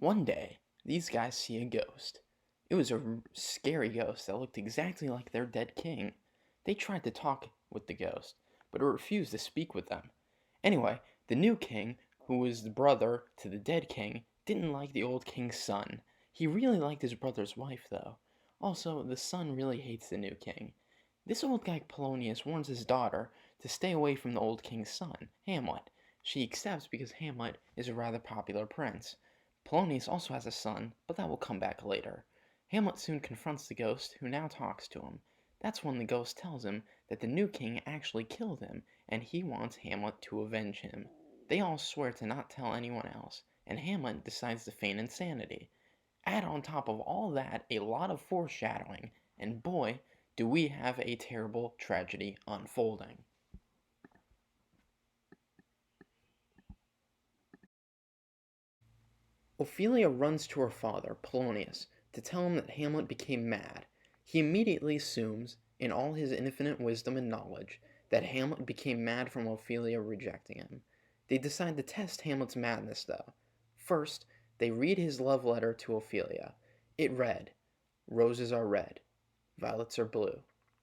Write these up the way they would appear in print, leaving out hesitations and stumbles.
One day, these guys see a ghost. It was a scary ghost that looked exactly like their dead king. They tried to talk with the ghost, but it refused to speak with them. Anyway, the new king, who was the brother to the dead king, didn't like the old king's son. He really liked his brother's wife, though. Also, the son really hates the new king. This old guy Polonius warns his daughter to stay away from the old king's son, Hamlet. She accepts because Hamlet is a rather popular prince. Polonius also has a son, but that will come back later. Hamlet soon confronts the ghost, who now talks to him. That's when the ghost tells him that the new king actually killed him, and he wants Hamlet to avenge him. They all swear to not tell anyone else, and Hamlet decides to feign insanity. Add on top of all that a lot of foreshadowing, and boy, do we have a terrible tragedy unfolding. Ophelia runs to her father, Polonius, to tell him that Hamlet became mad. He immediately assumes, in all his infinite wisdom and knowledge, that Hamlet became mad from Ophelia rejecting him. They decide to test Hamlet's madness, though. First, they read his love letter to Ophelia. It read, "Roses are red, violets are blue,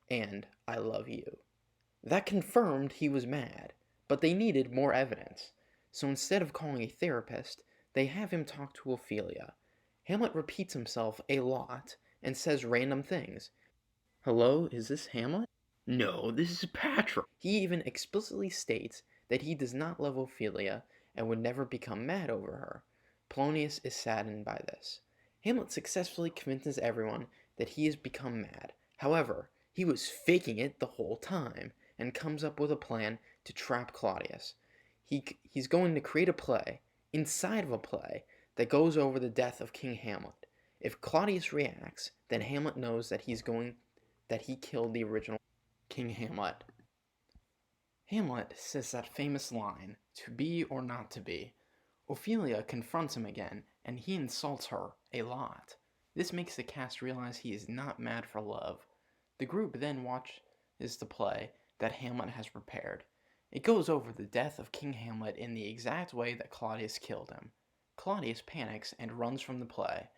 and I love you." That confirmed he was mad, but they needed more evidence. So instead of calling a therapist, they have him talk to Ophelia. Hamlet repeats himself a lot and says random things. "Hello, is this Hamlet?" "No, this is Patrick." He even explicitly states that he does not love Ophelia and would never become mad over her. Polonius is saddened by this. Hamlet successfully convinces everyone that he has become mad. However, he was faking it the whole time and comes up with a plan to trap Claudius. He's going to create a play inside of a play that goes over the death of King Hamlet. If Claudius reacts, then Hamlet knows that he killed the original King Hamlet. Hamlet says that famous line, "To be or not to be." Ophelia confronts him again, and he insults her a lot. This makes the cast realize he is not mad for love. The group then watches the play that Hamlet has prepared. It goes over the death of King Hamlet in the exact way that Claudius killed him. Claudius panics and runs from the play.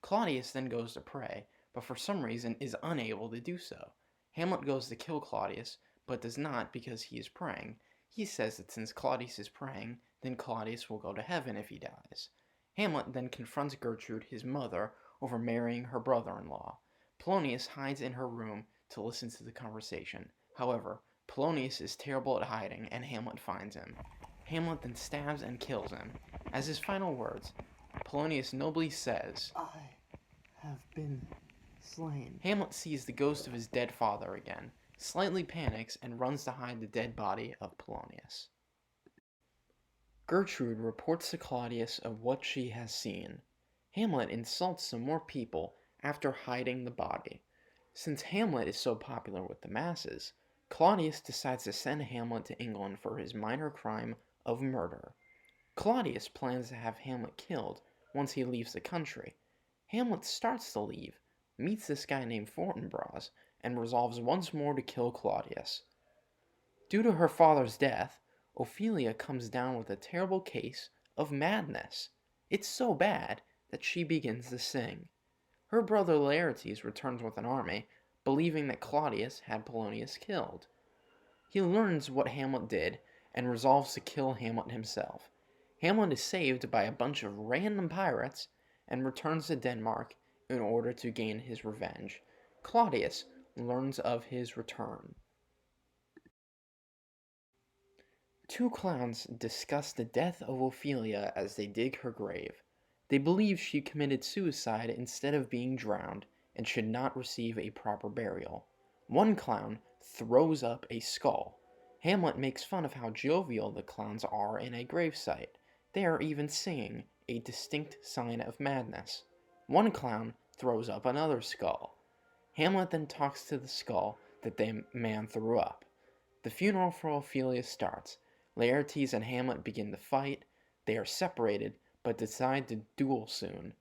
Claudius then goes to pray, but for some reason is unable to do so. Hamlet goes to kill Claudius, but does not because he is praying. He says that since Claudius is praying, then Claudius will go to heaven if he dies. Hamlet then confronts Gertrude, his mother, over marrying her brother-in-law. Polonius hides in her room to listen to the conversation. However, Polonius is terrible at hiding, and Hamlet finds him. Hamlet then stabs and kills him. As his final words, Polonius nobly says, I have been slain. Hamlet sees the ghost of his dead father again, slightly panics, and runs to hide the dead body of Polonius. Gertrude reports to Claudius of what she has seen. Hamlet insults some more people after hiding the body. Since Hamlet is so popular with the masses, Claudius decides to send Hamlet to England for his minor crime of murder. Claudius plans to have Hamlet killed once he leaves the country. Hamlet starts to leave, meets this guy named Fortinbras, and resolves once more to kill Claudius. Due to her father's death, Ophelia comes down with a terrible case of madness. It's so bad that she begins to sing. Her brother Laertes returns with an army, believing that Claudius had Polonius killed. He learns what Hamlet did and resolves to kill Hamlet himself. Hamlet is saved by a bunch of random pirates and returns to Denmark in order to gain his revenge. Claudius learns of his return. Two clowns discuss the death of Ophelia as they dig her grave. They believe she committed suicide instead of being drowned and should not receive a proper burial. One clown throws up a skull. Hamlet makes fun of how jovial the clowns are in a gravesite. They are even singing, a distinct sign of madness. One clown throws up another skull. Hamlet then talks to the skull that the man threw up. The funeral for Ophelia starts. Laertes and Hamlet begin to fight. They are separated, but decide to duel soon.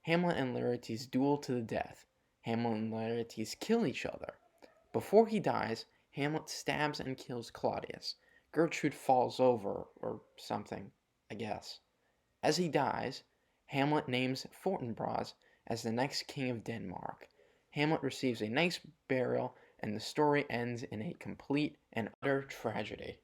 Hamlet and Laertes duel to the death. Hamlet and Laertes kill each other. Before he dies, Hamlet stabs and kills Claudius. Gertrude falls over, or something, I guess. As he dies, Hamlet names Fortinbras as the next king of Denmark. Hamlet receives a nice burial, and the story ends in a complete and utter tragedy.